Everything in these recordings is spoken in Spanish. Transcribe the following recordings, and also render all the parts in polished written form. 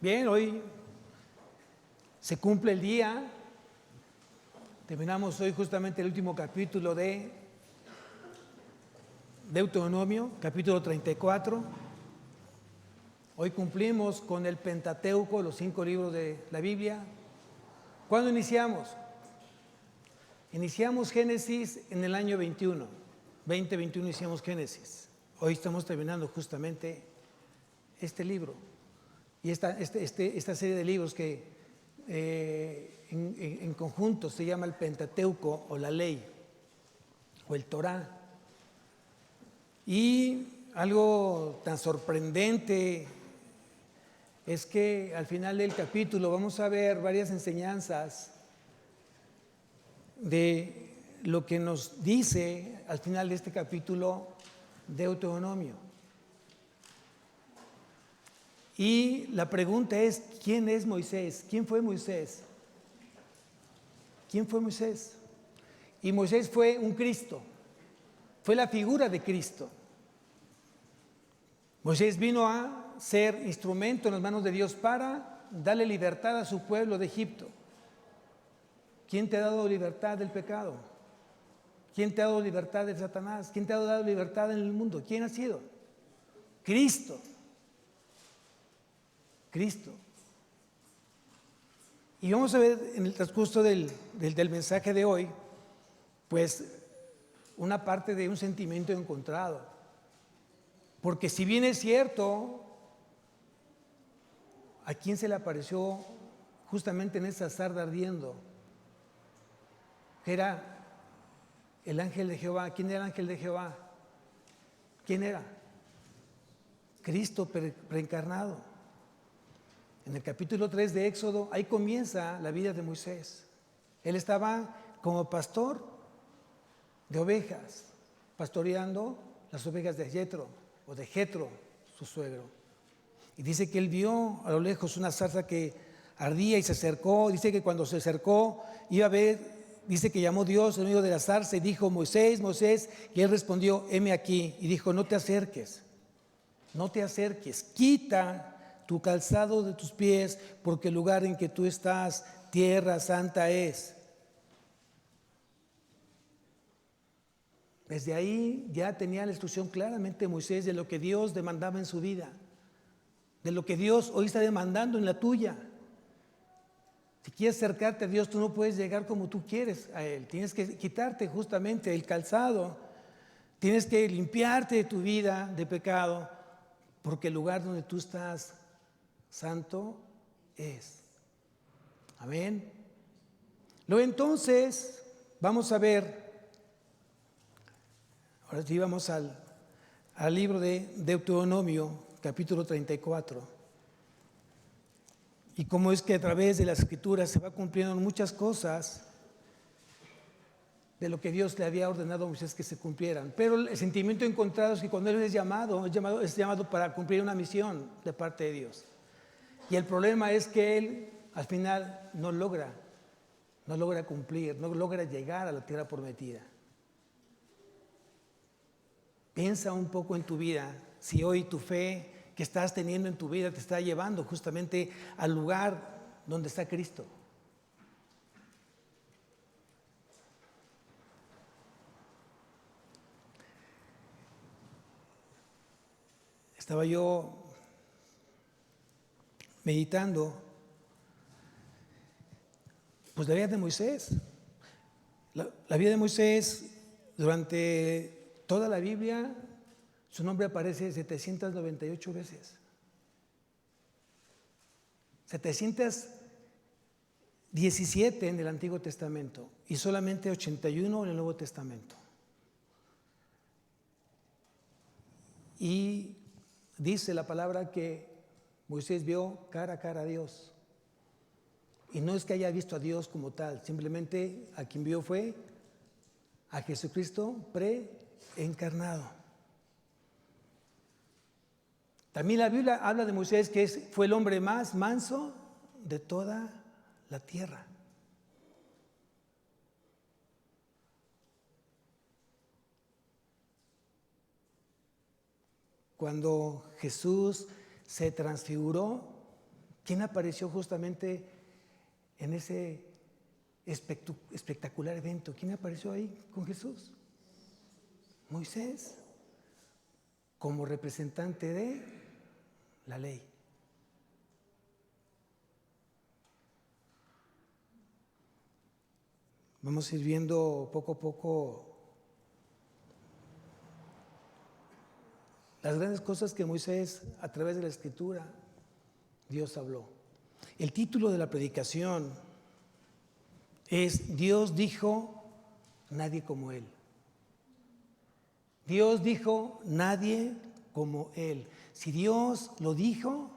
Bien, hoy se cumple el día. Terminamos hoy justamente el último capítulo de Deuteronomio, capítulo 34. Hoy cumplimos con el Pentateuco, los 5 libros de la Biblia. ¿Cuándo iniciamos? Iniciamos Génesis en el año 21. 2021 iniciamos Génesis. Hoy estamos terminando justamente este libro. Y esta serie de libros que en conjunto se llama el Pentateuco o la ley o el Torá. Y algo tan sorprendente es que al final del capítulo vamos a ver varias enseñanzas de lo que nos dice al final de este capítulo Deuteronomio. Y la pregunta es, ¿quién es Moisés? ¿Quién fue Moisés? ¿Quién fue Moisés? Y Moisés fue un Cristo, fue la figura de Cristo. Moisés vino a ser instrumento en las manos de Dios para darle libertad a su pueblo de Egipto. ¿Quién te ha dado libertad del pecado? ¿Quién te ha dado libertad de Satanás? ¿Quién te ha dado libertad en el mundo? ¿Quién ha sido? Cristo. Cristo. Y vamos a ver en el transcurso del mensaje de hoy, pues una parte de un sentimiento encontrado. Porque si bien es cierto, ¿a quién se le apareció justamente en esa zarza ardiendo? Era el ángel de Jehová. ¿Quién era el ángel de Jehová? ¿Quién era? Cristo preencarnado. En el capítulo 3 de Éxodo, ahí comienza la vida de Moisés. Él estaba como pastor de ovejas, pastoreando las ovejas de Jetro, o de Jetro, su suegro. Y dice que él vio a lo lejos una zarza que ardía y se acercó. Dice que cuando se acercó, iba a ver, dice que llamó Dios en medio de la zarza y dijo, Moisés, Moisés, y él respondió, heme aquí. Y dijo, no te acerques, quita tu calzado de tus pies, porque el lugar en que tú estás, tierra santa es. Desde ahí ya tenía la instrucción claramente Moisés de lo que Dios demandaba en su vida, de lo que Dios hoy está demandando en la tuya. Si quieres acercarte a Dios, tú no puedes llegar como tú quieres a Él. Tienes que quitarte justamente el calzado, tienes que limpiarte de tu vida de pecado, porque el lugar donde tú estás santo es. Amén. Luego entonces vamos a ver, ahora sí vamos al libro de Deuteronomio, capítulo 34. Y cómo es que a través de las escrituras se va cumpliendo muchas cosas de lo que Dios le había ordenado a Moisés que se cumplieran. Pero el sentimiento encontrado es que cuando él es llamado para cumplir una misión de parte de Dios. Y el problema es que él al final no logra cumplir, no logra llegar a la tierra prometida. Piensa un poco en tu vida, si hoy tu fe que estás teniendo en tu vida te está llevando justamente al lugar donde está Cristo. Estaba yo meditando, pues la vida de Moisés. La vida de Moisés, durante toda la Biblia, su nombre aparece 798 veces. 717 en el Antiguo Testamento y solamente 81 en el Nuevo Testamento. Y dice la palabra que Moisés vio cara a cara a Dios. Y no es que haya visto a Dios como tal, simplemente a quien vio fue a Jesucristo preencarnado. También la Biblia habla de Moisés que fue el hombre más manso de toda la tierra. Cuando Jesús se transfiguró, ¿Quién apareció justamente en ese espectacular evento? ¿Quién apareció ahí con Jesús? Moisés, como representante de la ley. Vamos a ir viendo poco a poco las grandes cosas que Moisés, a través de la Escritura, Dios habló. El título de la predicación es Dios dijo, nadie como Él. Dios dijo, nadie como Él. Si Dios lo dijo,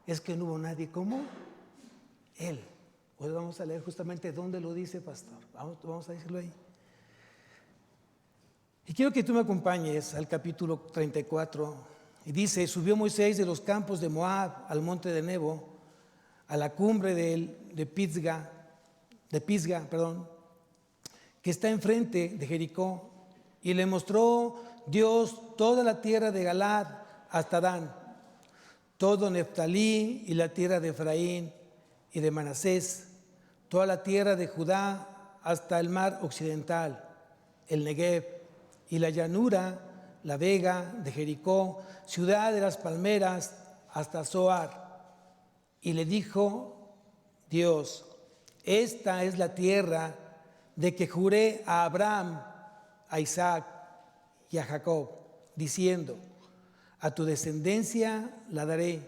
es que no hubo nadie como Él. Hoy vamos a leer justamente dónde lo dice, pastor. Vamos a decirlo ahí. Y quiero que tú me acompañes al capítulo 34. Y dice, subió Moisés de los campos de Moab al monte de Nebo, a la cumbre de Pisga, que está enfrente de Jericó, y le mostró Dios toda la tierra de Galaad hasta Dan, todo Neftalí y la tierra de Efraín y de Manasés, toda la tierra de Judá hasta el mar occidental, el Negev y la llanura, la vega de Jericó, ciudad de las palmeras hasta Zoar. Y le dijo Dios, esta es la tierra de que juré a Abraham, a Isaac y a Jacob, diciendo, a tu descendencia la daré.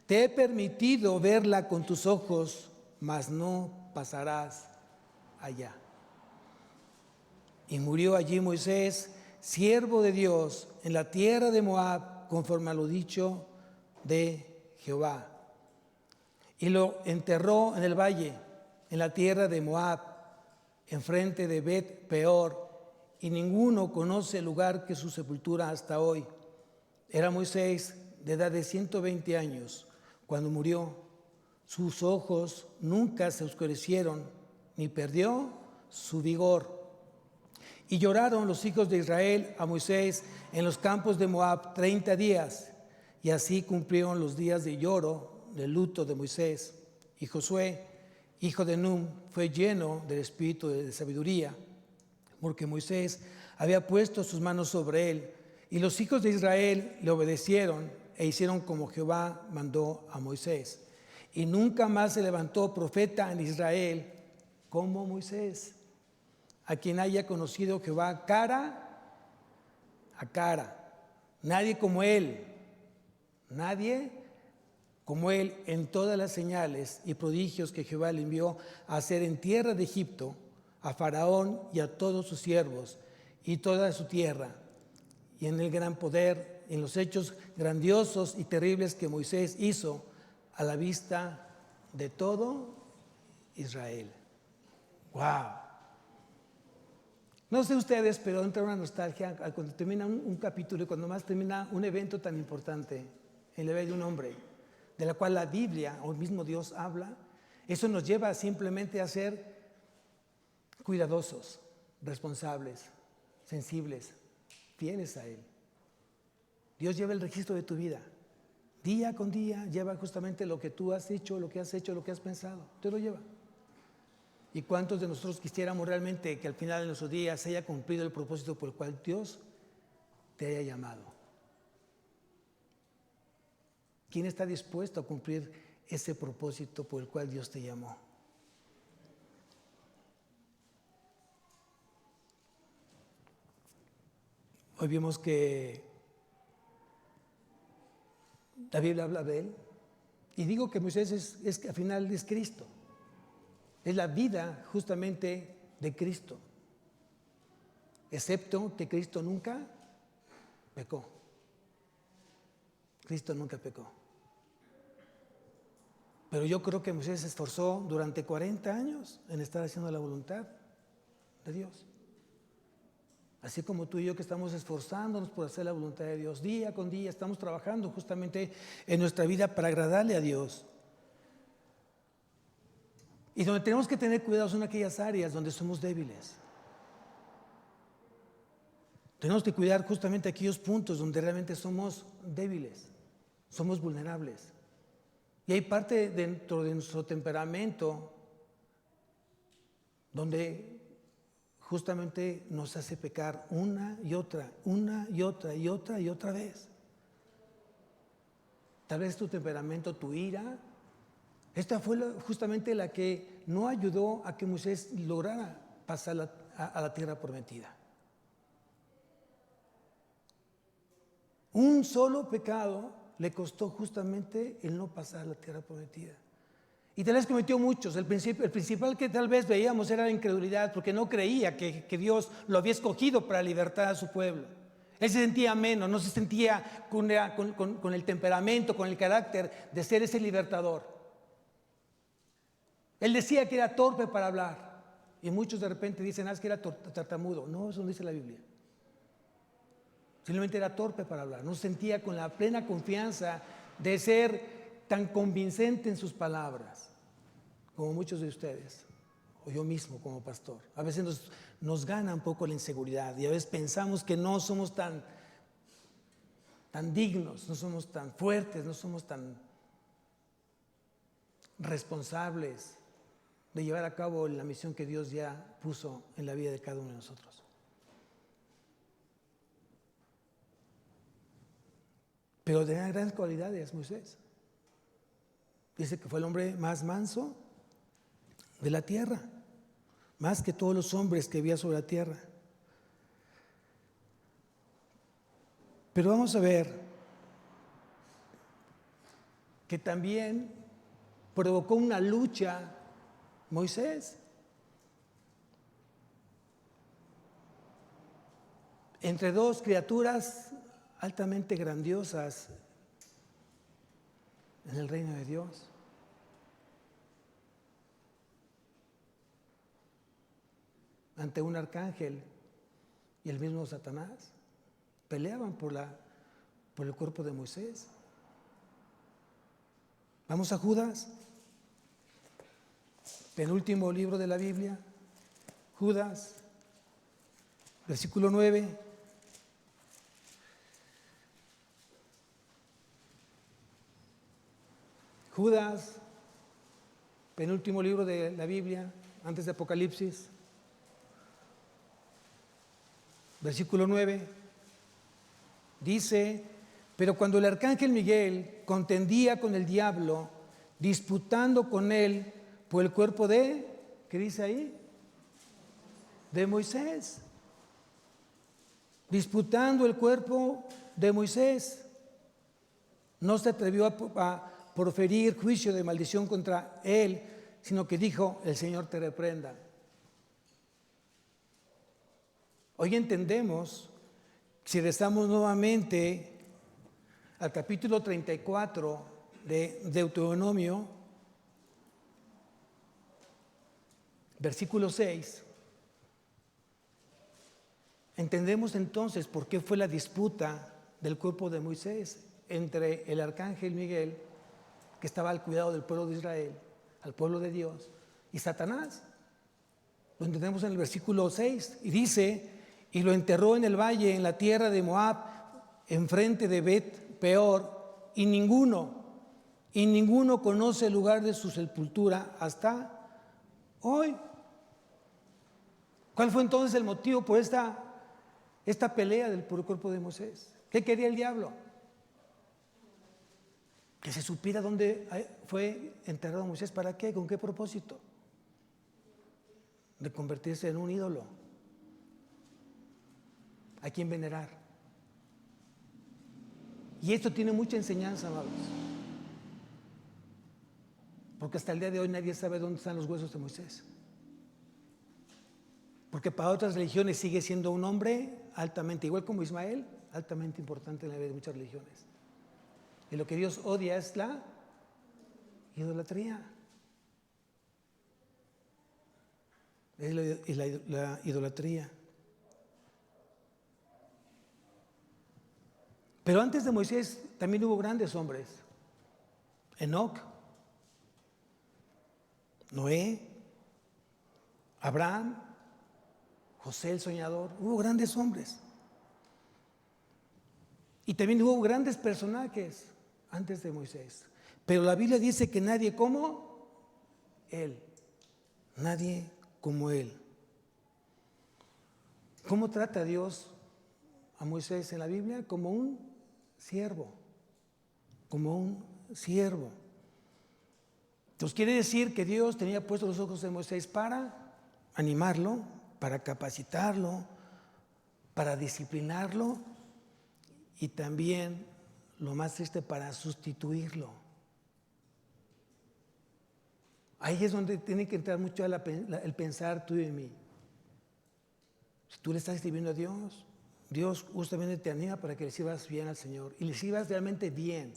Te he permitido verla con tus ojos, mas no pasarás allá. Y murió allí Moisés, siervo de Dios, en la tierra de Moab, conforme a lo dicho de Jehová. Y lo enterró en el valle, en la tierra de Moab, enfrente de Bet Peor, y ninguno conoce el lugar que su sepultura hasta hoy. Era Moisés de edad de 120 años cuando murió. Sus ojos nunca se oscurecieron, ni perdió su vigor. Y lloraron los hijos de Israel a Moisés en los campos de Moab 30 días, y así cumplieron los días de lloro, del luto de Moisés. Y Josué, hijo de Nun, fue lleno del espíritu de sabiduría, porque Moisés había puesto sus manos sobre él. Y los hijos de Israel le obedecieron e hicieron como Jehová mandó a Moisés. Y nunca más se levantó profeta en Israel como Moisés, a quien haya conocido Jehová cara a cara. Nadie como él, nadie como él en todas las señales y prodigios que Jehová le envió a hacer en tierra de Egipto, a Faraón y a todos sus siervos y toda su tierra, y en el gran poder, en los hechos grandiosos y terribles que Moisés hizo a la vista de todo Israel. ¡Wow! No sé ustedes, pero entra una nostalgia cuando termina un capítulo y cuando más termina un evento tan importante en la vida de un hombre, de la cual la Biblia o el mismo Dios habla. Eso nos lleva simplemente a ser cuidadosos, responsables, sensibles, fieles a Él. Dios lleva el registro de tu vida. Día con día lleva justamente lo que tú has hecho, lo que has pensado. Te lo lleva. ¿Y cuántos de nosotros quisiéramos realmente que al final de nuestros días se haya cumplido el propósito por el cual Dios te haya llamado? ¿Quién está dispuesto a cumplir ese propósito por el cual Dios te llamó? Hoy vimos que la Biblia habla de él. Y digo que Moisés al final es Cristo. Es la vida justamente de Cristo. Excepto que Cristo nunca pecó. Cristo nunca pecó. Pero yo creo que Moisés se esforzó durante 40 años en estar haciendo la voluntad de Dios. Así como tú y yo que estamos esforzándonos por hacer la voluntad de Dios, día con día estamos trabajando justamente en nuestra vida para agradarle a Dios. Y donde tenemos que tener cuidado son aquellas áreas donde somos débiles. Tenemos que cuidar justamente aquellos puntos donde realmente somos débiles, somos vulnerables. Y hay parte dentro de nuestro temperamento donde justamente nos hace pecar una y otra vez. Tal vez tu temperamento, tu ira. Esta fue justamente la que no ayudó a que Moisés lograra pasar a la tierra prometida. Un solo pecado le costó justamente el no pasar a la tierra prometida. Y tal vez cometió muchos. El principal que tal vez veíamos era la incredulidad, porque no creía que Dios lo había escogido para libertar a su pueblo. Él se sentía menos, no se sentía con el temperamento, con el carácter de ser ese libertador. Él decía que era torpe para hablar. Y muchos de repente dicen, es que era tartamudo. No, eso no dice la Biblia. Simplemente era torpe para hablar. No se sentía con la plena confianza de ser tan convincente en sus palabras, como muchos de ustedes, o yo mismo como pastor. A veces nos gana un poco la inseguridad y a veces pensamos que no somos tan dignos, no somos tan fuertes, no somos tan responsables de llevar a cabo la misión que Dios ya puso en la vida de cada uno de nosotros. Pero tenía grandes cualidades Moisés. Dice que fue el hombre más manso de la tierra, más que todos los hombres que había sobre la tierra. Pero vamos a ver que también provocó una lucha Moisés entre dos criaturas altamente grandiosas en el reino de Dios. Ante un arcángel y el mismo Satanás peleaban por el cuerpo de Moisés. Vamos a Judas, penúltimo libro de la Biblia, Judas, versículo 9. Judas, penúltimo libro de la Biblia, antes de Apocalipsis, versículo 9, dice: pero cuando el arcángel Miguel contendía con el diablo, disputando con él por el cuerpo de, ¿qué dice ahí? De Moisés. Disputando el cuerpo de Moisés, no se atrevió a proferir juicio de maldición contra él, sino que dijo: el Señor te reprenda. Hoy entendemos, si regresamos nuevamente al capítulo 34 de Deuteronomio, versículo 6, entendemos entonces por qué fue la disputa del cuerpo de Moisés entre el arcángel Miguel, que estaba al cuidado del pueblo de Israel, al pueblo de Dios, y Satanás. Lo entendemos en el versículo 6, y dice: y lo enterró en el valle, en la tierra de Moab, enfrente de Bet Peor, y ninguno conoce el lugar de su sepultura hasta hoy. ¿Cuál fue entonces el motivo por esta pelea por el cuerpo de Moisés? ¿Qué quería el diablo? Que se supiera dónde fue enterrado Moisés. ¿Para qué? ¿Con qué propósito? De convertirse en un ídolo a quien venerar. Y esto tiene mucha enseñanza, amados, porque hasta el día de hoy nadie sabe dónde están los huesos de Moisés, porque para otras religiones sigue siendo un hombre altamente, igual como Ismael, altamente importante en la vida de muchas religiones. Y lo que Dios odia es la idolatría. Es la idolatría. Pero antes de Moisés también hubo grandes hombres. Enoc, Noé, Abraham, José el soñador. Hubo grandes hombres. Y también hubo grandes personajes antes de Moisés. Pero la Biblia dice que nadie como Él. Nadie como Él. ¿Cómo trata Dios a Moisés en la Biblia? Como un siervo. Como un siervo. Entonces quiere decir que Dios tenía puestos los ojos en Moisés para animarlo, para capacitarlo, para disciplinarlo y también, lo más triste, para sustituirlo. Ahí es donde tiene que entrar mucho el pensar tú y en mí. Si tú le estás escribiendo a Dios, Dios justamente te anima para que le sirvas bien al Señor y le sirvas realmente bien.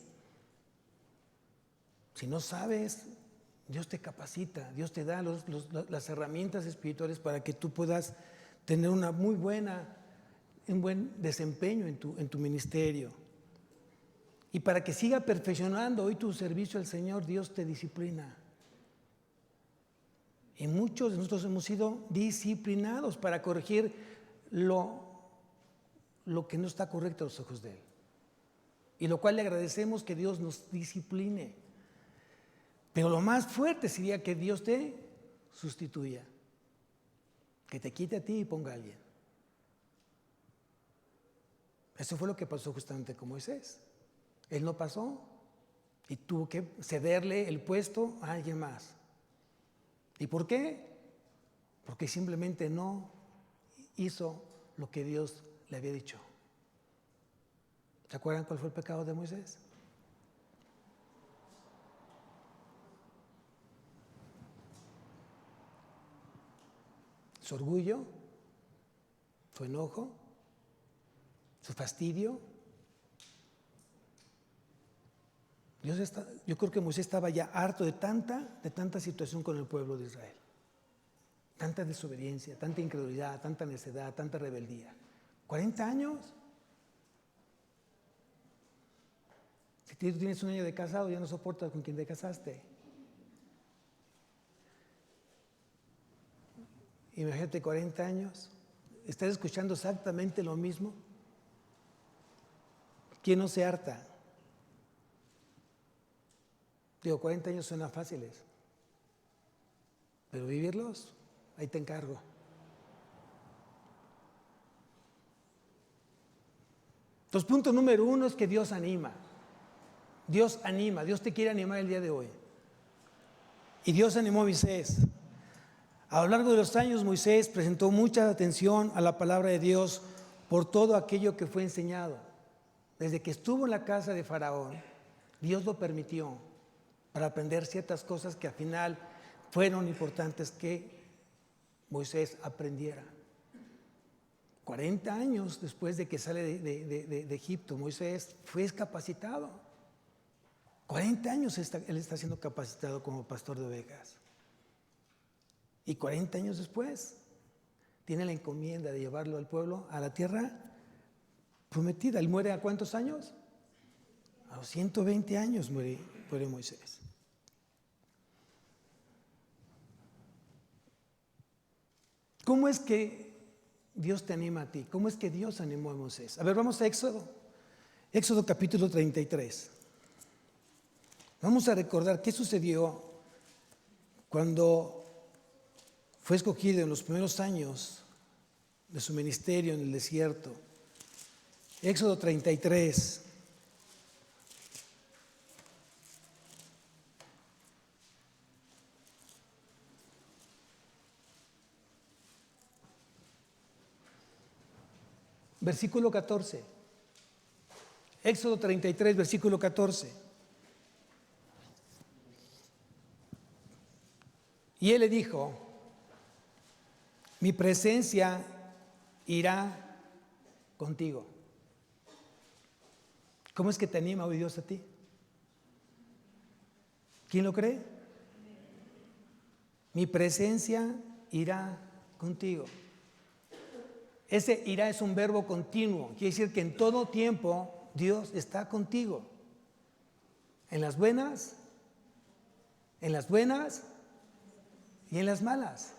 Si no sabes, Dios te capacita, Dios te da las herramientas espirituales para que tú puedas tener un buen desempeño en tu ministerio. Y para que siga perfeccionando hoy tu servicio al Señor, Dios te disciplina. Y muchos de nosotros hemos sido disciplinados para corregir lo que no está correcto a los ojos de Él. Y lo cual le agradecemos que Dios nos discipline. Pero lo más fuerte sería que Dios te sustituya, que te quite a ti y ponga a alguien. Eso fue lo que pasó justamente con Moisés. Él no pasó y tuvo que cederle el puesto a alguien más. ¿Y por qué? Porque simplemente no hizo lo que Dios le había dicho. ¿Se acuerdan cuál fue el pecado de Moisés? Su orgullo, su enojo, su fastidio. Yo creo que Moisés estaba ya harto de tanta situación con el pueblo de Israel. Tanta desobediencia, tanta incredulidad, tanta necedad, tanta rebeldía. 40 años. Si tú tienes un año de casado, ya no soportas con quien te casaste. Imagínate 40 años. ¿Estás escuchando exactamente lo mismo? ¿Quién no se harta? Digo, 40 años suenan fáciles, pero vivirlos, ahí te encargo. Entonces, punto número 1 es que Dios anima. Dios anima, Dios te quiere animar el día de hoy. Y Dios animó a Moisés. A lo largo de los años, Moisés presentó mucha atención a la palabra de Dios por todo aquello que fue enseñado. Desde que estuvo en la casa de Faraón, Dios lo permitió para aprender ciertas cosas que al final fueron importantes que Moisés aprendiera. 40 años después de que sale de Egipto, Moisés fue capacitado. 40 años él está siendo capacitado como pastor de ovejas. Y 40 años después tiene la encomienda de llevarlo al pueblo a la tierra prometida. ¿Él muere a cuántos años? A los 120 años muere Moisés. ¿Cómo es que Dios te anima a ti? ¿Cómo es que Dios animó a Moisés? A ver, vamos a Éxodo. Éxodo capítulo 33. Vamos a recordar qué sucedió cuando fue escogido en los primeros años de su ministerio en el desierto. Éxodo 33. Versículo 14. Éxodo 33, versículo 14. Y él le dijo: mi presencia irá contigo. ¿Cómo es que te anima hoy Dios a ti? ¿Quién lo cree? Mi presencia irá contigo. Ese irá es un verbo continuo. Quiere decir que en todo tiempo Dios está contigo. En las buenas y en las malas.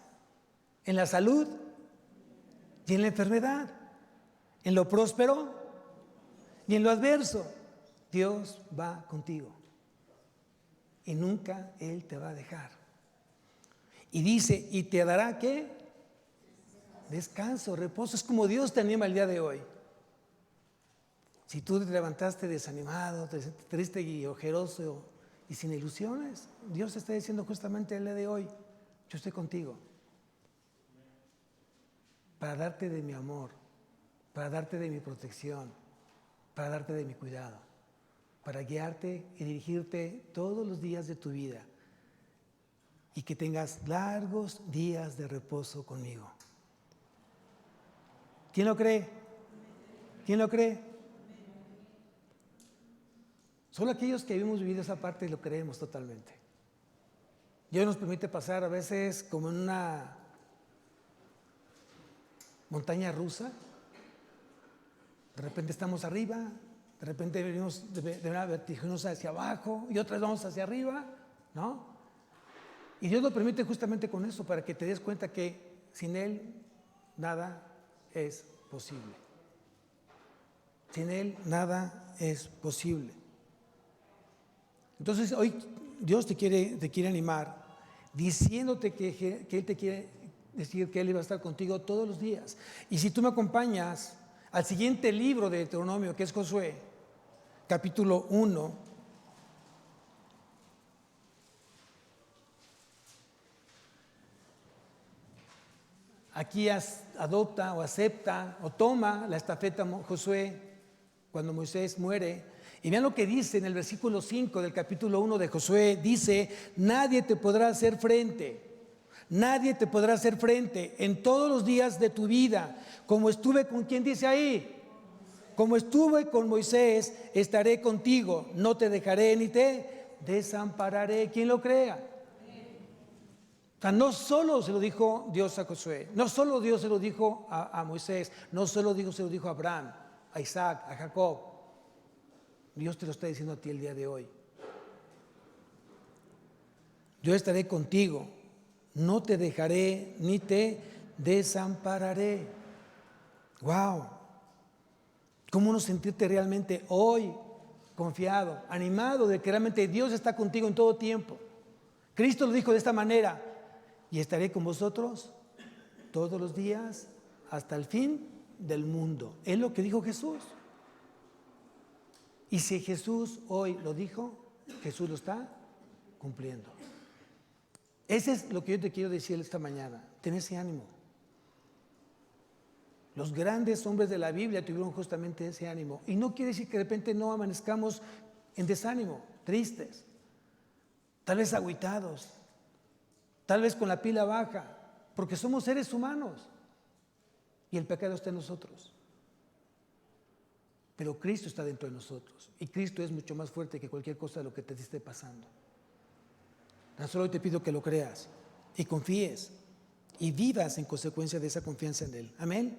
En la salud y en la enfermedad. En lo próspero y en lo adverso. Dios va contigo. y nunca Él te va a dejar. Y dice, ¿y te dará qué? Descanso, reposo. Es como Dios te anima el día de hoy. Si tú te levantaste desanimado, triste y ojeroso y sin ilusiones, Dios te está diciendo justamente el día de hoy, yo estoy contigo para darte de mi amor, para darte de mi protección, para darte de mi cuidado, para guiarte y dirigirte todos los días de tu vida y que tengas largos días de reposo conmigo. ¿Quién lo cree? ¿Quién lo cree? Solo aquellos que hemos vivido esa parte lo creemos totalmente. Dios nos permite pasar a veces como en una montaña rusa. De repente estamos arriba, de repente venimos de una vertiginosa hacia abajo y otras vamos hacia arriba, ¿no? Y Dios lo permite justamente con eso, para que te des cuenta que sin Él nada es posible. Sin Él nada es posible. Entonces hoy Dios te quiere animar diciéndote que Él te quiere decir que Él iba a estar contigo todos los días. Y si tú me acompañas al siguiente libro de Deuteronomio, que es Josué, capítulo 1, aquí adopta o acepta o toma la estafeta Josué cuando Moisés muere. Y vean lo que dice en el versículo 5 del capítulo 1 de Josué. Dice, nadie te podrá hacer frente en todos los días de tu vida. Como estuve con, ¿quién dice ahí? Como estuve con Moisés, estaré contigo. No te dejaré ni te desampararé. ¿Quién lo crea? O sea, no solo se lo dijo Dios a Josué, no solo Dios se lo dijo a Moisés, no solo Dios se lo dijo a Abraham, a Isaac, a Jacob. Dios te lo está diciendo a ti el día de hoy. Yo estaré contigo, no te dejaré ni te desampararé. Wow. ¿Cómo no sentirte realmente hoy confiado, animado de que realmente Dios está contigo en todo tiempo? Cristo lo dijo de esta manera: y estaré con vosotros todos los días hasta el fin del mundo. Es lo que dijo Jesús. Y si Jesús hoy lo dijo, Jesús lo está cumpliendo. Ese es lo que yo te quiero decir esta mañana. Ten ese ánimo. Los grandes hombres de la Biblia tuvieron justamente ese ánimo. Y no quiere decir que de repente no amanezcamos en desánimo, tristes, tal vez agüitados, tal vez con la pila baja, porque somos seres humanos y el pecado está en nosotros. Pero Cristo está dentro de nosotros y Cristo es mucho más fuerte que cualquier cosa de lo que te esté pasando. Tan solo hoy te pido que lo creas y confíes y vivas en consecuencia de esa confianza en Él. Amén.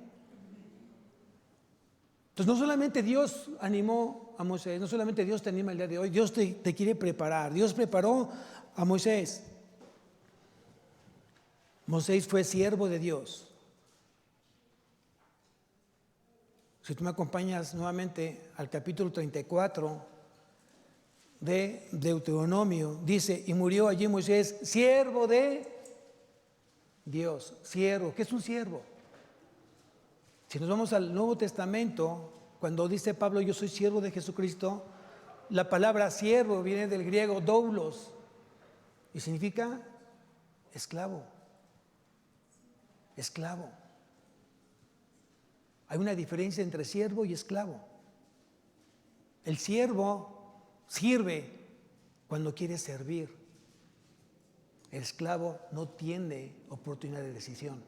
Entonces no solamente Dios animó a Moisés, no solamente Dios te anima el día de hoy, Dios te quiere preparar. Dios preparó a Moisés. Moisés fue siervo de Dios. Si tú me acompañas nuevamente al capítulo 34 de Deuteronomio, dice, y murió allí Moisés, siervo de Dios. Siervo, ¿qué es un siervo? Si nos vamos al Nuevo Testamento, cuando dice Pablo, yo soy siervo de Jesucristo, la palabra siervo viene del griego doulos y significa esclavo. Esclavo. Hay una diferencia entre siervo y esclavo. El siervo sirve cuando quiere servir. El esclavo no tiene oportunidad de decisión.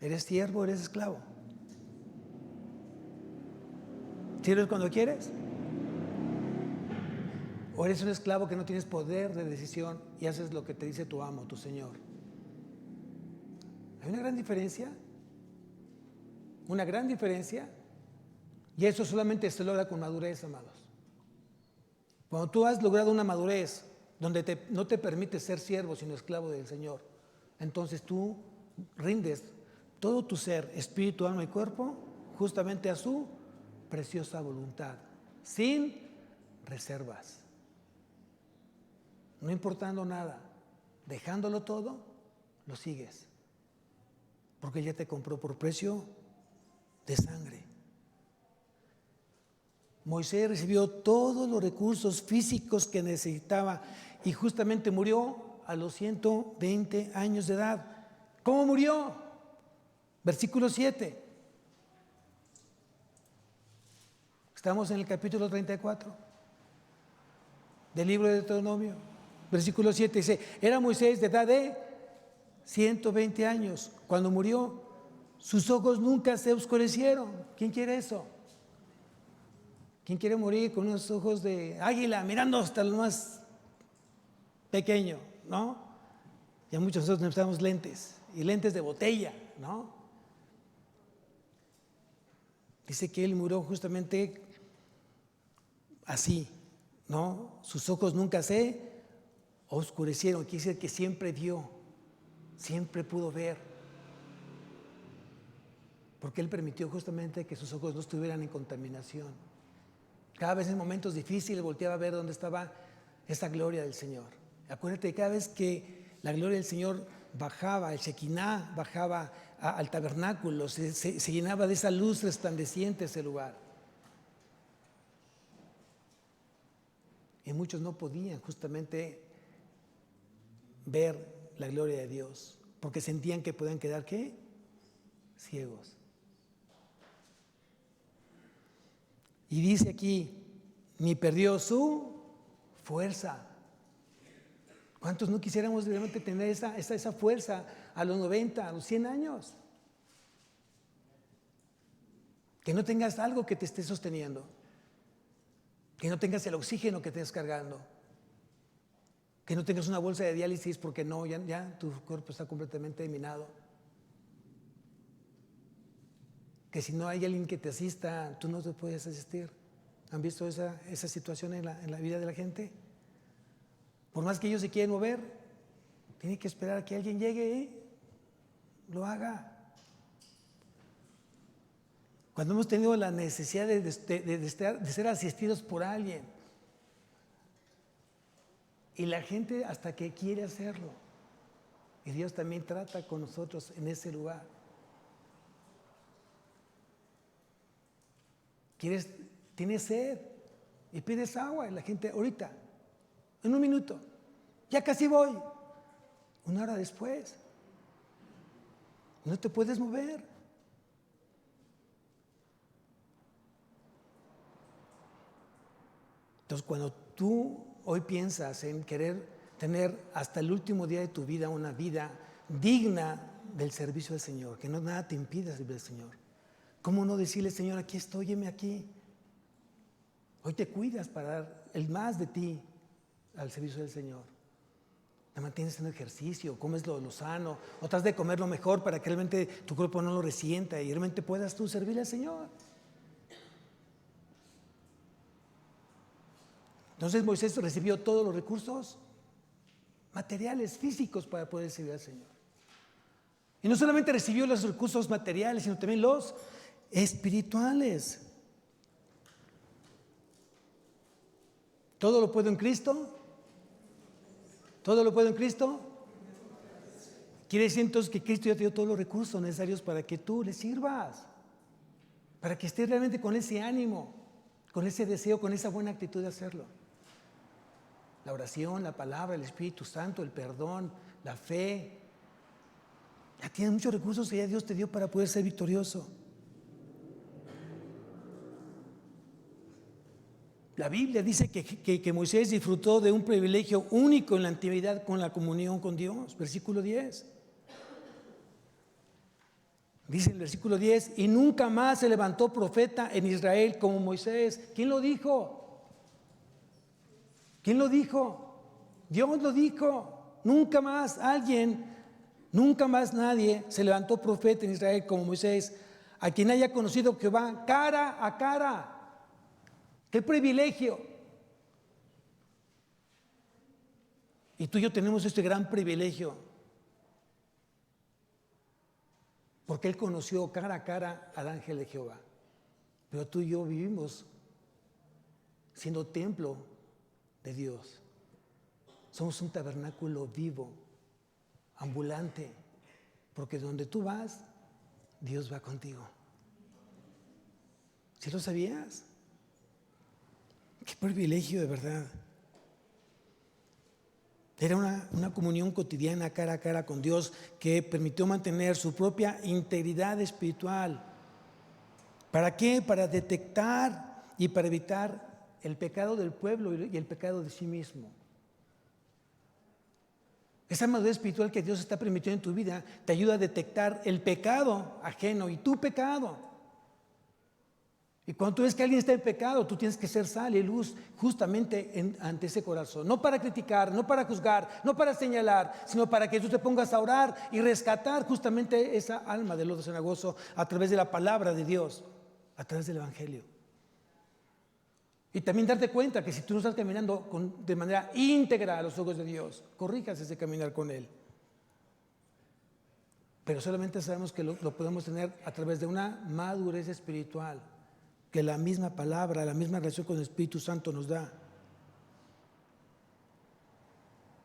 ¿Eres siervo o eres esclavo? ¿Sirves cuando quieres? ¿O eres un esclavo que no tienes poder de decisión y haces lo que te dice tu amo, tu Señor? Hay una gran diferencia. Una gran diferencia. Y eso solamente se logra con madurez, amados. Cuando tú has logrado una madurez donde no te permite ser siervo sino esclavo del Señor, entonces tú rindes todo tu ser, espíritu, alma y cuerpo justamente a su preciosa voluntad, sin reservas. No importando nada, dejándolo todo, lo sigues. Porque ya te compró por precio de sangre. Moisés recibió todos los recursos físicos que necesitaba y justamente murió a los 120 años de edad. ¿Cómo murió? Versículo 7. Estamos en el capítulo 34 del libro de Deuteronomio. Versículo 7 dice, era Moisés de edad de 120 años. Cuando murió, sus ojos nunca se oscurecieron. ¿Quién quiere eso? ¿Quién quiere morir con unos ojos de águila mirando hasta lo más pequeño, no? Ya muchos de nosotros necesitamos lentes y lentes de botella, ¿no? Dice que él murió justamente así, ¿no? Sus ojos nunca se oscurecieron, quiere decir que siempre vio, siempre pudo ver, porque él permitió justamente que sus ojos no estuvieran en contaminación. Cada vez en momentos difíciles volteaba a ver dónde estaba esa gloria del Señor. Acuérdate, cada vez que la gloria del Señor bajaba, el Shekinah bajaba al tabernáculo, se llenaba de esa luz resplandeciente ese lugar. Y muchos no podían justamente ver la gloria de Dios, porque sentían que podían quedar, ¿qué? Ciegos. Y dice aquí, ni perdió su fuerza. ¿Cuántos no quisiéramos realmente tener esa fuerza a los 90, a los 100 años? Que no tengas algo que te esté sosteniendo. Que no tengas el oxígeno que estés cargando. Que no tengas una bolsa de diálisis porque no, ya tu cuerpo está completamente minado. Que si no hay alguien que te asista, tú no te puedes asistir. ¿Han visto esa situación en la vida de la gente? Por más que ellos se quieran mover, tienen que esperar a que alguien llegue y lo haga. Cuando hemos tenido la necesidad de ser asistidos por alguien, y la gente hasta que quiere hacerlo, y Dios también trata con nosotros en ese lugar. Tienes sed y pides agua, y la gente ahorita, en un minuto, ya casi voy, una hora después, no te puedes mover. Entonces, cuando tú hoy piensas en querer tener hasta el último día de tu vida una vida digna del servicio del Señor, que no nada te impida servir al Señor, ¿cómo no decirle, Señor, aquí estoy, heme aquí? Hoy te cuidas para dar el más de ti al servicio del Señor. Te mantienes en ejercicio, comes lo sano, o tratas de comer lo mejor para que realmente tu cuerpo no lo resienta y realmente puedas tú servirle al Señor. Entonces Moisés recibió todos los recursos materiales, físicos para poder servir al Señor. Y no solamente recibió los recursos materiales, sino también los espirituales. ¿Todo lo puedo en Cristo? ¿Todo lo puedo en Cristo? Quiere decir entonces que Cristo ya te dio todos los recursos necesarios para que tú le sirvas, para que estés realmente con ese ánimo, con ese deseo, con esa buena actitud de hacerlo. La oración, la palabra, el Espíritu Santo, el perdón, la fe. Ya tienes muchos recursos que ya Dios te dio para poder ser victorioso. La Biblia dice que Moisés disfrutó de un privilegio único en la intimidad con la comunión con Dios. Versículo 10. Dice el versículo 10, y nunca más se levantó profeta en Israel como Moisés. ¿Quién lo dijo? ¿Quién lo dijo? Dios lo dijo. Nunca más nunca más nadie se levantó profeta en Israel como Moisés, a quien haya conocido Jehová cara a cara. ¡Qué privilegio! Y tú y yo tenemos este gran privilegio, porque él conoció cara a cara al ángel de Jehová. Pero tú y yo vivimos siendo templo de Dios. Somos un tabernáculo vivo, ambulante, porque donde tú vas, Dios va contigo. ¿Sí lo sabías? Qué privilegio, de verdad. Era una comunión cotidiana cara a cara con Dios que permitió mantener su propia integridad espiritual. ¿Para qué? Para detectar y para evitar el pecado del pueblo y el pecado de sí mismo. Esa madurez espiritual que Dios está permitiendo en tu vida te ayuda a detectar el pecado ajeno y tu pecado. Y cuando tú ves que alguien está en pecado, tú tienes que ser sal y luz justamente ante ese corazón. No para criticar, no para juzgar, no para señalar, sino para que tú te pongas a orar y rescatar justamente esa alma del lodo cenagoso a través de la palabra de Dios, a través del Evangelio. Y también darte cuenta que si tú no estás caminando de manera íntegra a los ojos de Dios, corrijas ese caminar con Él. Pero solamente sabemos que lo podemos tener a través de una madurez espiritual que la misma palabra, la misma relación con el Espíritu Santo nos da.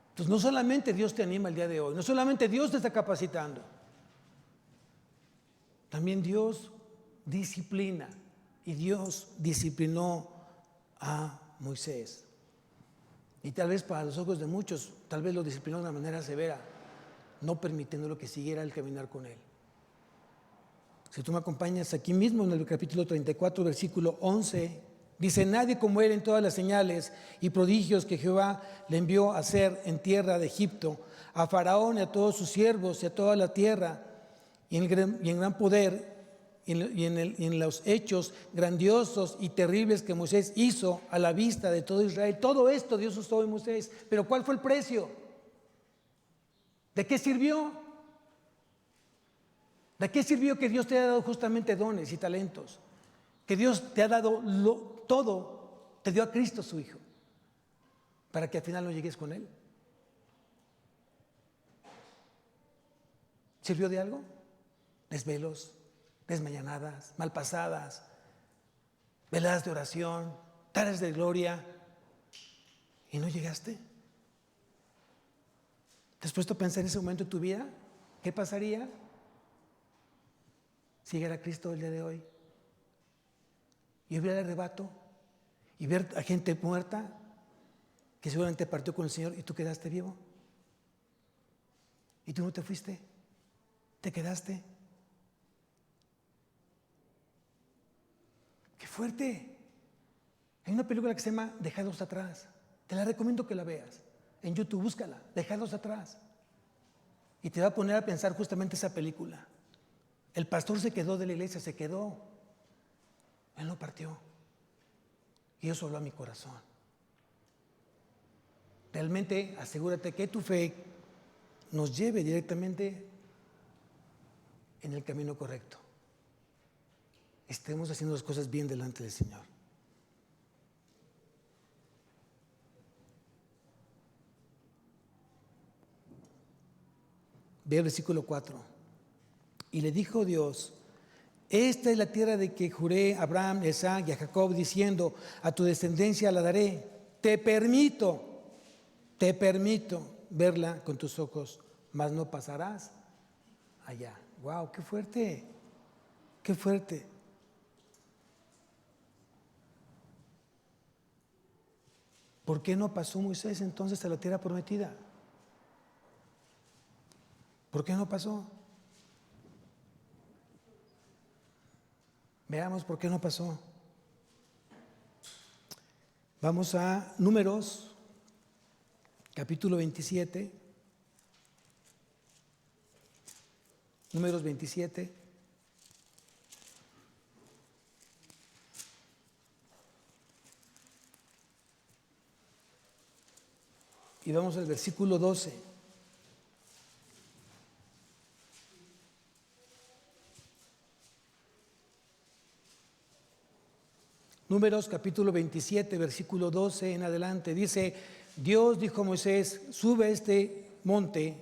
Entonces, no solamente Dios te anima el día de hoy, no solamente Dios te está capacitando, también Dios disciplina, y Dios disciplinó a Moisés. Y tal vez para los ojos de muchos, tal vez lo disciplinó de una manera severa, no permitiéndolo que siguiera el caminar con él. Si tú me acompañas aquí mismo en el capítulo 34, versículo 11, dice: nadie como él en todas las señales y prodigios que Jehová le envió a hacer en tierra de Egipto, a Faraón y a todos sus siervos y a toda la tierra, y en gran poder, y en los hechos grandiosos y terribles que Moisés hizo a la vista de todo Israel. Todo esto Dios usó en Moisés. Pero ¿cuál fue el precio? ¿De qué sirvió? ¿De qué sirvió que Dios te haya dado justamente dones y talentos? Que Dios te ha dado todo, te dio a Cristo su Hijo, para que al final no llegues con Él. ¿Sirvió de algo? Desvelos, desmañanadas, malpasadas, veladas de oración, tardes de gloria, y no llegaste. ¿Te has puesto a pensar en ese momento en tu vida? ¿Qué pasaría si llegara Cristo el día de hoy y hubiera el arrebato y ver a gente muerta que seguramente partió con el Señor y tú quedaste vivo? Y tú no te fuiste, te quedaste. ¡Qué fuerte! Hay una película que se llama Dejados Atrás. Te la recomiendo que la veas. En YouTube, búscala, Dejados Atrás. Y te va a poner a pensar justamente esa película. El pastor se quedó de la iglesia, se quedó. Él no partió. Y eso habló a mi corazón. Realmente asegúrate que tu fe nos lleve directamente en el camino correcto. Estemos haciendo las cosas bien delante del Señor. Ve el versículo 4. Y le dijo Dios: esta es la tierra de que juré a Abraham, a Isaac y a Jacob, diciendo: a tu descendencia la daré. Te permito verla con tus ojos, mas no pasarás allá. ¡Wow! ¡Qué fuerte! ¡Qué fuerte! ¿Por qué no pasó Moisés entonces a la tierra prometida? ¿Por qué no pasó? Veamos por qué no pasó. Vamos a Números, capítulo 27. Números 27. Y vamos al versículo 12. Números capítulo 27, versículo 12 en adelante, dice: Dios dijo a Moisés: sube a este monte,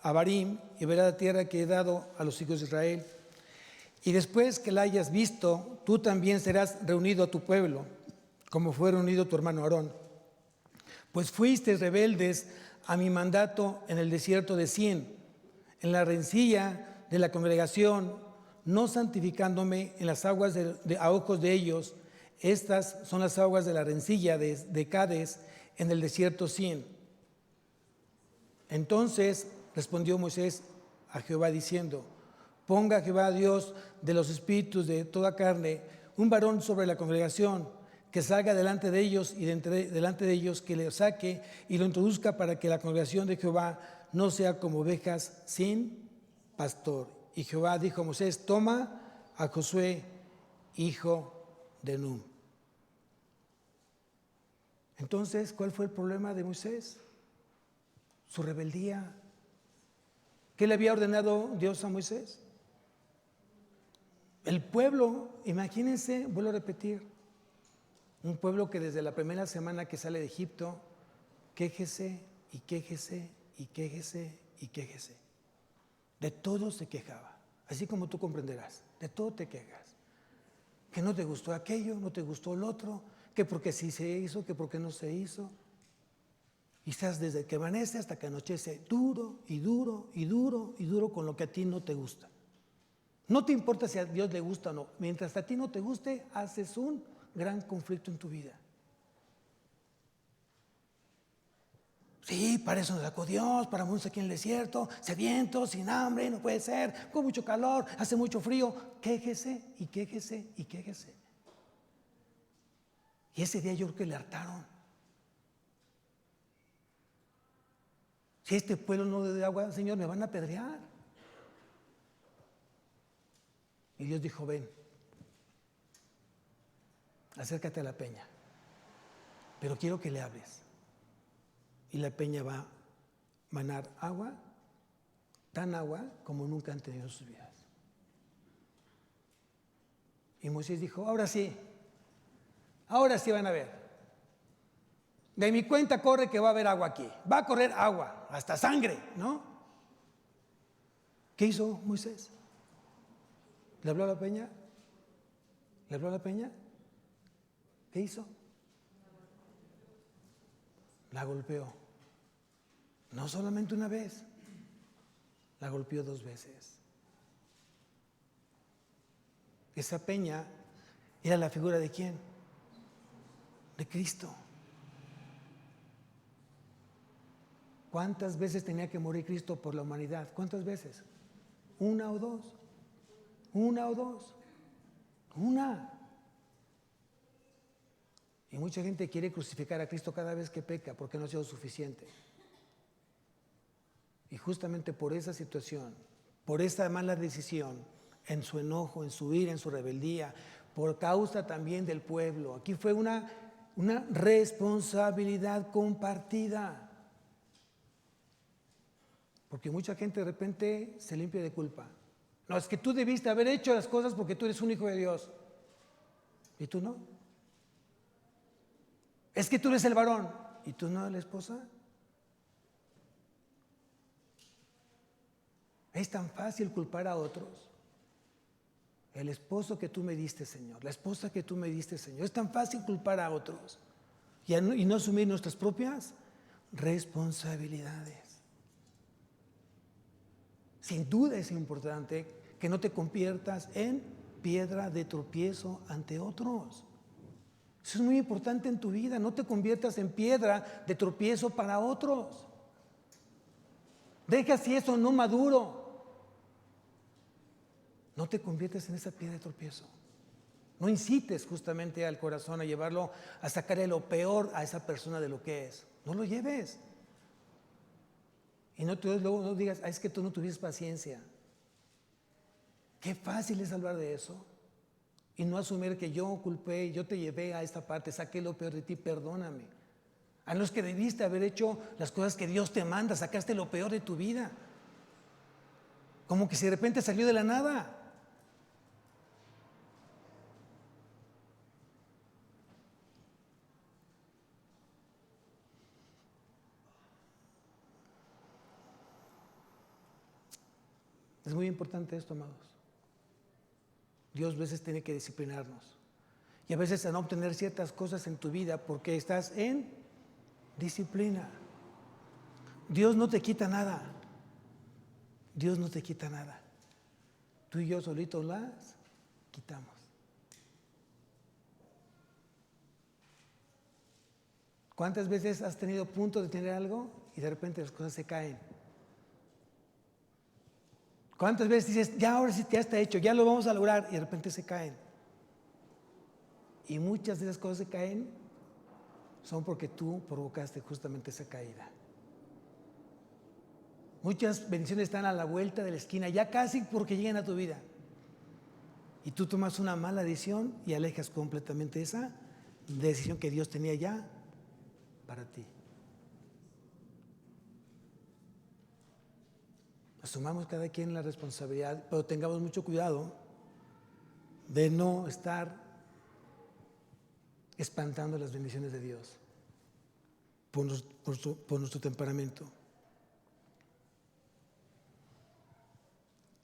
a Barim, y verás la tierra que he dado a los hijos de Israel. Y después que la hayas visto, tú también serás reunido a tu pueblo, como fue reunido tu hermano Aarón. Pues fuisteis rebeldes a mi mandato en el desierto de Sin, en la rencilla de la congregación, no santificándome en las aguas a ojos de ellos. Estas son las aguas de la rencilla de Cades en el desierto Sin. Entonces respondió Moisés a Jehová diciendo: ponga Jehová Dios de los espíritus de toda carne un varón sobre la congregación, que salga delante de ellos y delante de ellos que le saque y lo introduzca, para que la congregación de Jehová no sea como ovejas sin pastor. Y Jehová dijo a Moisés: toma a Josué, hijo de Nun. Entonces, ¿cuál fue el problema de Moisés? Su rebeldía. ¿Qué le había ordenado Dios a Moisés? El pueblo, imagínense, vuelvo a repetir, un pueblo que desde la primera semana que sale de Egipto, quéjese y quéjese y quéjese y quéjese. De todo se quejaba, así como tú comprenderás, de todo te quejas. Que no te gustó aquello, no te gustó el otro, que porque sí se hizo, que porque no se hizo. Y estás desde que amanece hasta que anochece duro y duro y duro y duro con lo que a ti no te gusta. No te importa si a Dios le gusta o no. Mientras a ti no te guste, haces un gran conflicto en tu vida. Sí, para eso nos sacó Dios, para morirnos aquí en el desierto, sedientos, sin hambre, no puede ser, con mucho calor, hace mucho frío. Quéjese y quéjese y quéjese. Y ese día yo creo que le hartaron. Si este pueblo no le da agua, Señor, me van a apedrear. Y Dios dijo: ven, acércate a la peña, pero quiero que le hables. Y la peña va a manar agua, tan agua como nunca han tenido en sus vidas. Y Moisés dijo: ahora sí van a ver. De mi cuenta corre que va a haber agua aquí. Va a correr agua, hasta sangre, ¿no? ¿Qué hizo Moisés? ¿Le habló a la peña? ¿Le habló a la peña? ¿Qué hizo? La golpeó. No solamente una vez, la golpeó 2 veces. Esa peña era la figura ¿de quién? De Cristo. ¿Cuántas veces tenía que morir Cristo por la humanidad? ¿Cuántas veces? 1 o 2. 1 o 2. 1. Y mucha gente quiere crucificar a Cristo cada vez que peca porque no ha sido suficiente. Y justamente por esa situación, por esa mala decisión, en su enojo, en su ira, en su rebeldía, por causa también del pueblo, aquí fue una responsabilidad compartida. Porque mucha gente de repente se limpia de culpa. No, es que tú debiste haber hecho las cosas porque tú eres un hijo de Dios. ¿Y tú no? Es que tú eres el varón. ¿Y tú no, la esposa? Es tan fácil culpar a otros. El esposo que tú me diste, Señor. La esposa que tú me diste, Señor. Es tan fácil culpar a otros y no asumir nuestras propias responsabilidades. Sin duda es importante que no te conviertas en piedra de tropiezo ante otros. Eso es muy importante en tu vida. No te conviertas en piedra de tropiezo para otros. Deja si eso no maduro. No te conviertas en esa piedra de tropiezo. No incites justamente al corazón a llevarlo, a sacarle lo peor a esa persona de lo que es. No lo lleves. Y luego no digas: es que tú no tuviste paciencia. Qué fácil es hablar de eso. Y no asumir que yo culpé, yo te llevé a esta parte, saqué lo peor de ti, perdóname. A los que debiste haber hecho las cosas que Dios te manda, sacaste lo peor de tu vida. Como que si de repente salió de la nada. Es muy importante esto, amados. Dios a veces tiene que disciplinarnos. y a veces a no obtener ciertas cosas en tu vida porque estás en disciplina. Dios no te quita nada. Dios no te quita nada. Tú y yo solitos las quitamos. ¿Cuántas veces has tenido punto de tener algo y de repente las cosas se caen? ¿Cuántas veces dices, ya ahora sí ya está hecho, ya lo vamos a lograr, y de repente se caen? Y muchas de esas cosas se caen son porque tú provocaste justamente esa caída. Muchas bendiciones están a la vuelta de la esquina, ya casi porque lleguen a tu vida. Y tú tomas una mala decisión y alejas completamente esa decisión que Dios tenía ya para ti. Asumamos cada quien la responsabilidad, pero tengamos mucho cuidado de no estar espantando las bendiciones de Dios por nuestro temperamento.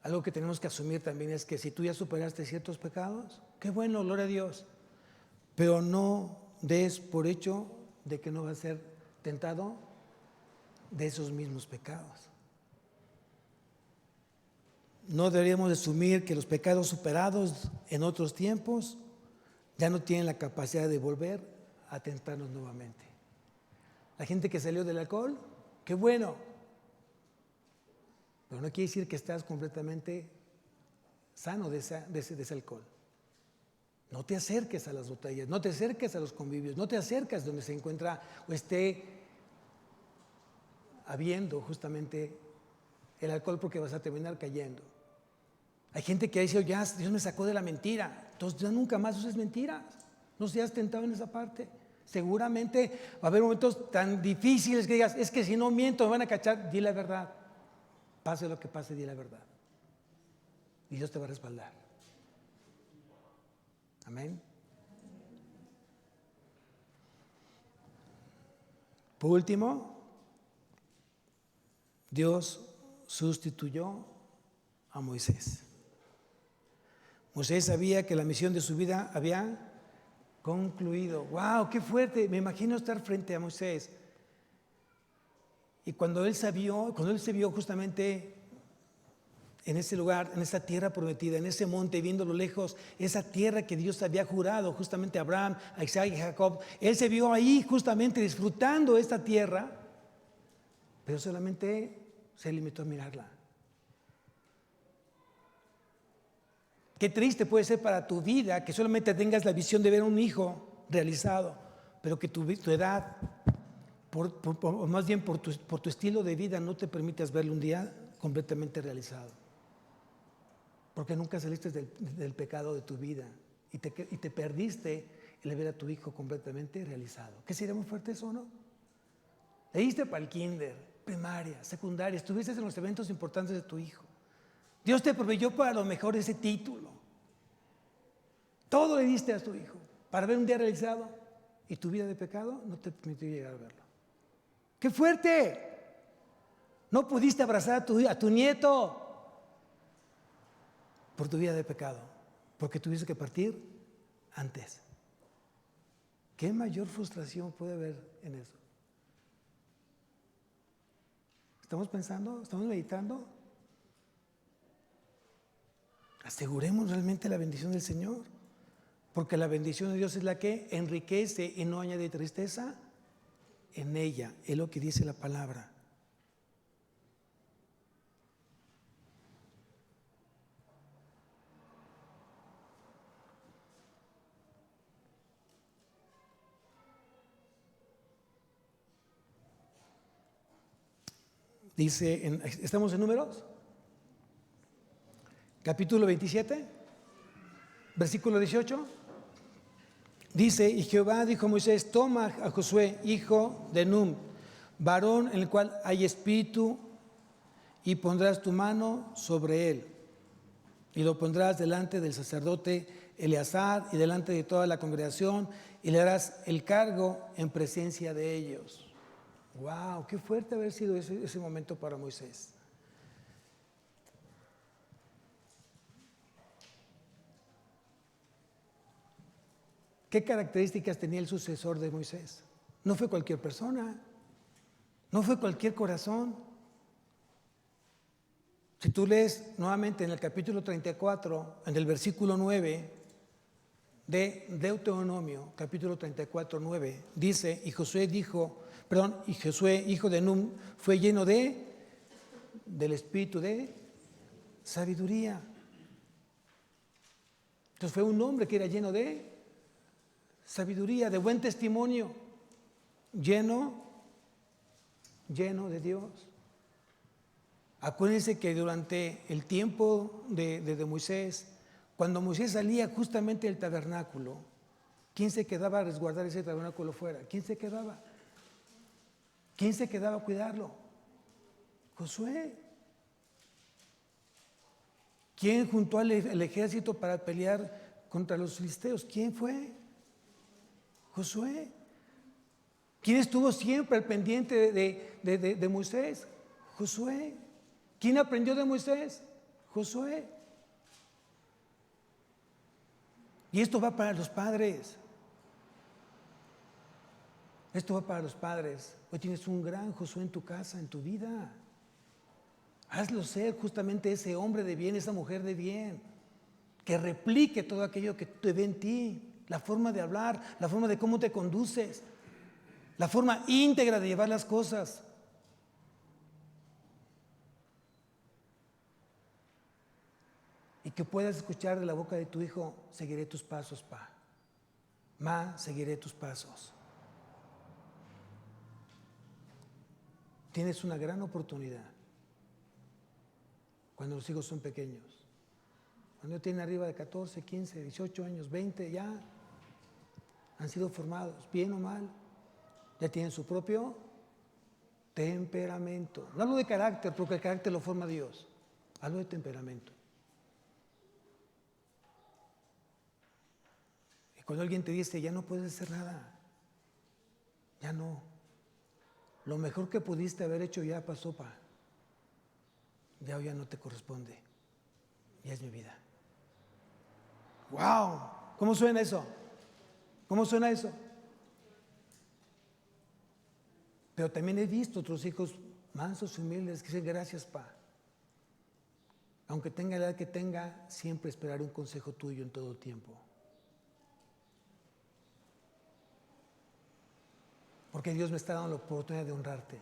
Algo que tenemos que asumir también es que si tú ya superaste ciertos pecados, qué bueno, gloria a Dios, pero no des por hecho de que no vas a ser tentado de esos mismos pecados. No deberíamos asumir que los pecados superados en otros tiempos ya no tienen la capacidad de volver a tentarnos nuevamente. La gente que salió del alcohol, qué bueno, pero no quiere decir que estás completamente sano de ese alcohol. No te acerques a las botellas, no te acerques a los convivios, no te acerques donde se encuentra o esté habiendo justamente el alcohol, porque vas a terminar cayendo. Hay gente que dice, ya Dios me sacó de la mentira, entonces ya nunca más uses mentiras, no seas tentado en esa parte. Seguramente va a haber momentos tan difíciles que digas, es que si no miento me van a cachar. Di la verdad, pase lo que pase, di la verdad y Dios te va a respaldar. Amén. Por último, Dios sustituyó a Moisés. Moisés sabía que la misión de su vida había concluido. ¡Wow! ¡Qué fuerte! Me imagino estar frente a Moisés. Y cuando él se vio justamente en ese lugar, en esa tierra prometida, en ese monte, viendo a lo lejos, esa tierra que Dios había jurado justamente a Abraham, a Isaac y a Jacob, él se vio ahí justamente disfrutando esta tierra, pero solamente se limitó a mirarla. Qué triste puede ser para tu vida que solamente tengas la visión de ver a un hijo realizado, pero que tu edad, o más bien por tu estilo de vida, no te permitas verlo un día completamente realizado. Porque nunca saliste del pecado de tu vida y te perdiste el ver a tu hijo completamente realizado. ¿Qué sería muy fuerte eso, no? Leíste para el kinder, primaria, secundaria, estuviste en los eventos importantes de tu hijo. Dios te proveyó para lo mejor ese título. Todo le diste a tu hijo para ver un día realizado y tu vida de pecado no te permitió llegar a verlo. ¡Qué fuerte! No pudiste abrazar a tu nieto por tu vida de pecado, porque tuviste que partir antes. ¿Qué mayor frustración puede haber en eso? ¿Estamos pensando? ¿Estamos meditando? Aseguremos realmente la bendición del Señor, porque la bendición de Dios es la que enriquece y no añade tristeza en ella. Es lo que dice la palabra. Dice, ¿estamos en Números? Capítulo 27, versículo 18. Dice, y Jehová dijo a Moisés, toma a Josué, hijo de Nun, varón en el cual hay espíritu, y pondrás tu mano sobre él, y lo pondrás delante del sacerdote Eleazar y delante de toda la congregación, y le darás el cargo en presencia de ellos. ¡Wow! ¡Qué fuerte haber sido ese momento para Moisés! ¿Qué características tenía el sucesor de Moisés? No fue cualquier persona, no fue cualquier corazón. Si tú lees nuevamente en el capítulo 34, en el versículo 9 de Deuteronomio, capítulo 34, 9, dice, y Josué, hijo de Nun, fue lleno del espíritu de sabiduría. Entonces fue un hombre que era lleno de sabiduría, de buen testimonio, lleno de Dios. Acuérdense que durante el tiempo de Moisés, cuando Moisés salía justamente del tabernáculo, ¿quién se quedaba a resguardar ese tabernáculo fuera? ¿Quién se quedaba? ¿Quién se quedaba a cuidarlo? Josué. ¿Quién juntó al ejército para pelear contra los filisteos? ¿Quién fue? Josué. ¿Quién estuvo siempre al pendiente de Moisés? Josué. ¿Quién aprendió de Moisés? Josué. Y esto va para los padres. Esto va para los padres. Hoy tienes un gran Josué en tu casa, en tu vida. Hazlo ser justamente ese hombre de bien, esa mujer de bien, que replique todo aquello que te ve en ti, la forma de hablar, la forma de cómo te conduces, la forma íntegra de llevar las cosas. Y que puedas escuchar de la boca de tu hijo, seguiré tus pasos, pa. Ma, seguiré tus pasos. Tienes una gran oportunidad cuando los hijos son pequeños. Cuando tienen arriba de 14, 15, 18 años, 20, ya han sido formados, bien o mal, ya tienen su propio temperamento. No hablo de carácter, porque el carácter lo forma Dios. Hablo de temperamento. Y cuando alguien te dice, ya no puedes hacer nada, ya no. Lo mejor que pudiste haber hecho ya pasó, pa. Ya no te corresponde. Ya es mi vida. ¡Wow! ¿Cómo suena eso? ¿Cómo suena eso? Pero también he visto otros hijos mansos y humildes que dicen, gracias, pa. Aunque tenga la edad que tenga, siempre esperaré un consejo tuyo en todo tiempo. Porque Dios me está dando la oportunidad de honrarte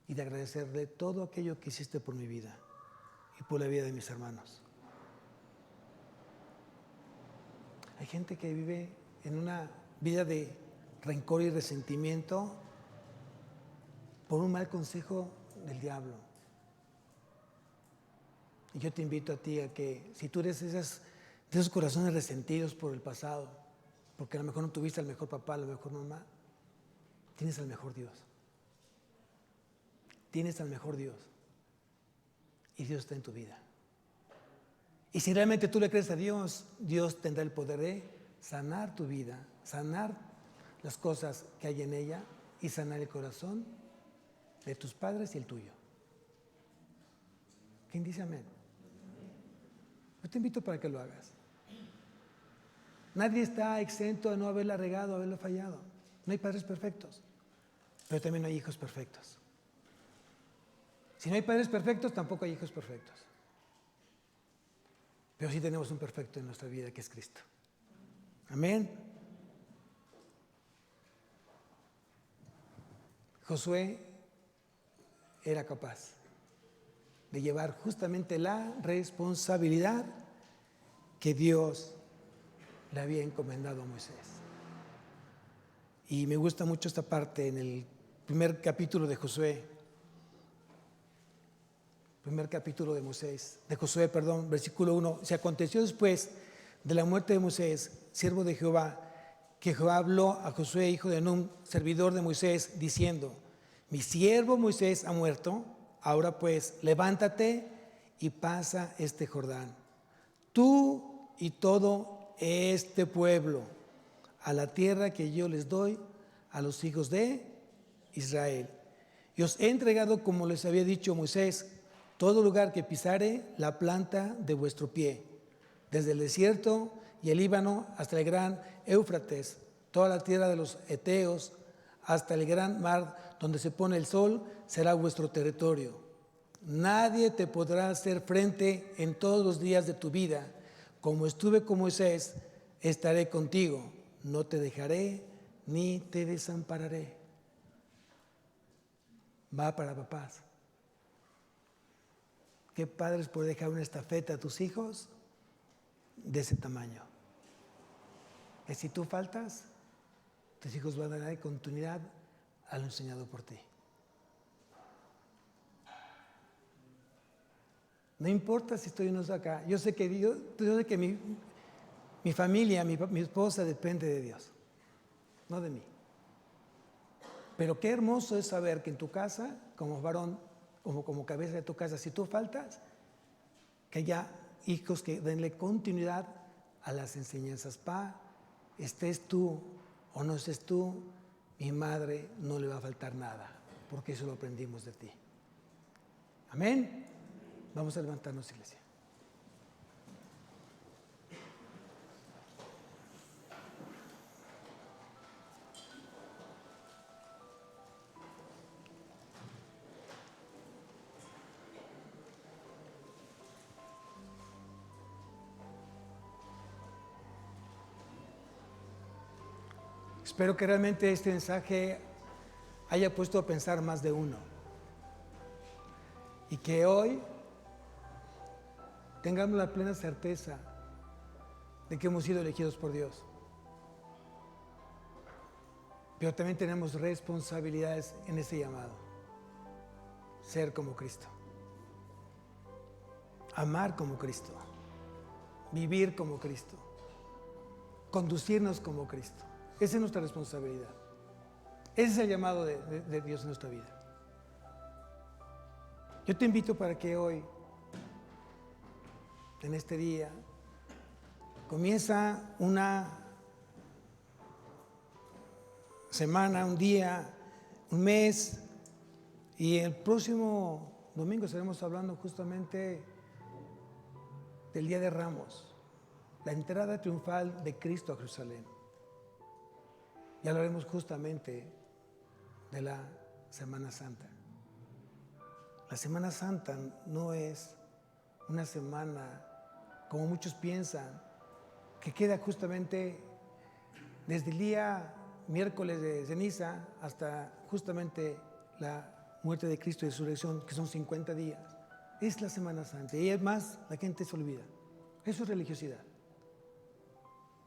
y de agradecerle todo aquello que hiciste por mi vida y por la vida de mis hermanos. Hay gente que vive en una vida de rencor y resentimiento por un mal consejo del diablo. Y yo te invito a ti a que, si tú eres de esos corazones resentidos por el pasado, porque a lo mejor no tuviste al mejor papá, a lo mejor mamá, tienes al mejor Dios. Tienes al mejor Dios. Y Dios está en tu vida. Y si realmente tú le crees a Dios, Dios tendrá el poder de sanar tu vida, sanar las cosas que hay en ella y sanar el corazón de tus padres y el tuyo. ¿Quién dice amén? Yo te invito para que lo hagas. Nadie está exento de no haberla regado, haberlo fallado. No hay padres perfectos, pero también no hay hijos perfectos. Si no hay padres perfectos, tampoco hay hijos perfectos. Pero sí tenemos un perfecto en nuestra vida, que es Cristo. Amén. Josué era capaz de llevar justamente la responsabilidad que Dios le había encomendado a Moisés. Y me gusta mucho esta parte en el primer capítulo de Josué. Primer capítulo de Josué, versículo 1. Se aconteció después de la muerte de Moisés, siervo de Jehová, que Jehová habló a Josué, hijo de Nun, servidor de Moisés, diciendo: mi siervo Moisés ha muerto, ahora pues levántate y pasa este Jordán, tú y todo este pueblo, a la tierra que yo les doy a los hijos de Israel. Y os he entregado, como les había dicho Moisés, todo lugar que pisare la planta de vuestro pie, desde el desierto y el Líbano hasta el gran Éufrates, toda la tierra de los Eteos, hasta el gran mar donde se pone el sol, será vuestro territorio. Nadie te podrá hacer frente en todos los días de tu vida. Como estuve con Moisés, estaré contigo. No te dejaré ni te desampararé. Va para papás. ¿Qué padres puede dejar una estafeta a tus hijos de ese tamaño? Que si tú faltas, tus hijos van a dar continuidad a lo enseñado por ti. No importa si estoy o no acá. Yo sé que mi familia, mi esposa depende de Dios, no de mí. Pero qué hermoso es saber que en tu casa, como varón, como cabeza de tu casa, si tú faltas, que haya hijos que denle continuidad a las enseñanzas. Estés tú o no estés tú, mi madre no le va a faltar nada, porque eso lo aprendimos de ti. Amén. Vamos a levantarnos, iglesia. Espero que realmente este mensaje haya puesto a pensar más de uno y que hoy tengamos la plena certeza de que hemos sido elegidos por Dios. Pero también tenemos responsabilidades en ese llamado. Ser como Cristo. Amar como Cristo. Vivir como Cristo. Conducirnos como Cristo. Esa es nuestra responsabilidad. Ese es el llamado de Dios en nuestra vida. Yo te invito para que hoy, en este día, comienza una semana, un día, un mes, y el próximo domingo estaremos hablando justamente del Día de Ramos, la entrada triunfal de Cristo a Jerusalén. Y hablaremos justamente de la Semana Santa. La Semana Santa no es una semana, como muchos piensan, que queda justamente desde el día miércoles de ceniza hasta justamente la muerte de Cristo y resurrección, que son 50 días. Es la Semana Santa. Y es más, la gente se olvida. Eso es religiosidad.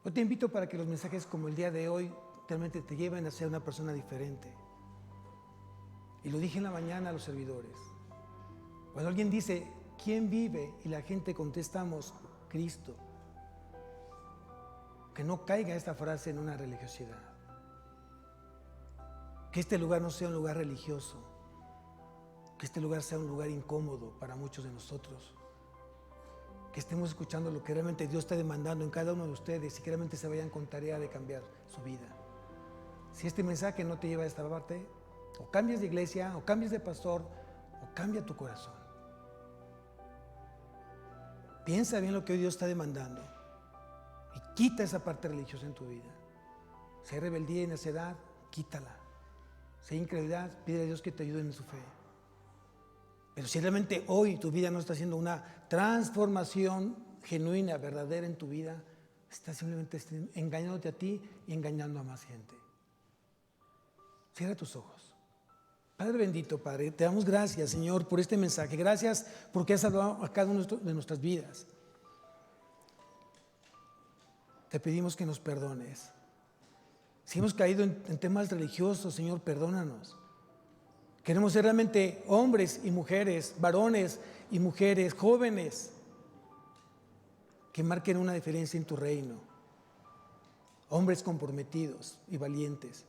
Yo te invito para que los mensajes como el día de hoy realmente te lleven a ser una persona diferente. Y lo dije en la mañana a los servidores. Cuando alguien dice, ¿quién vive? Y la gente contestamos, Cristo. Que no caiga esta frase en una religiosidad. Que este lugar no sea un lugar religioso. Que este lugar sea un lugar incómodo para muchos de nosotros. Que estemos escuchando lo que realmente Dios está demandando en cada uno de ustedes y que realmente se vayan con tarea de cambiar su vida. Si este mensaje no te lleva a esta parte, o cambias de iglesia, o cambias de pastor, o cambia tu corazón. Piensa bien lo que hoy Dios está demandando y quita esa parte religiosa en tu vida. Si hay rebeldía y necedad, quítala. Si hay incredulidad, pide a Dios que te ayude en su fe. Pero si realmente hoy tu vida no está haciendo una transformación genuina, verdadera en tu vida, estás simplemente engañándote a ti y engañando a más gente. Cierra tus ojos. Padre bendito, Padre, te damos gracias, Señor, por este mensaje. Gracias porque has salvado a cada uno de nuestras vidas. Te pedimos que nos perdones. Si hemos caído en temas religiosos, Señor, perdónanos. Queremos ser realmente hombres y mujeres, varones y mujeres, jóvenes, que marquen una diferencia en tu reino. Hombres comprometidos y valientes.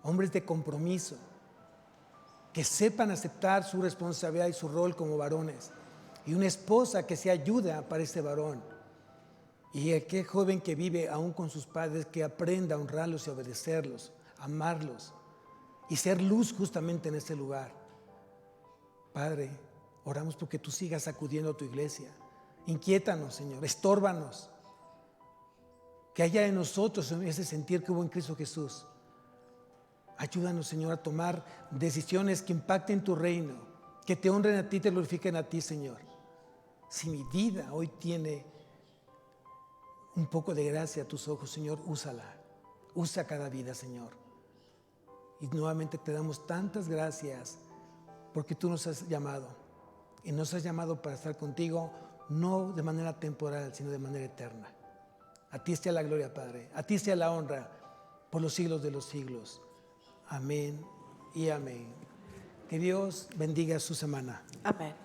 Hombres de compromiso, que sepan aceptar su responsabilidad y su rol como varones. Y una esposa que sea ayuda para ese varón. Y aquel joven que vive aún con sus padres, que aprenda a honrarlos y a obedecerlos, amarlos y ser luz justamente en este lugar. Padre, oramos porque tú sigas sacudiendo a tu iglesia. Inquiétanos, Señor, estórbanos. que haya en nosotros ese sentir que hubo en Cristo Jesús. Ayúdanos, Señor, a tomar decisiones que impacten tu reino, que te honren a ti, te glorifiquen a ti, Señor. Si mi vida hoy tiene un poco de gracia a tus ojos, Señor, úsala. Usa cada vida, Señor. Y nuevamente te damos tantas gracias porque tú nos has llamado. Y nos has llamado para estar contigo, no de manera temporal, sino de manera eterna. A ti sea la gloria, Padre. A ti sea la honra por los siglos de los siglos. Amén y amén. Que Dios bendiga su semana. Amén.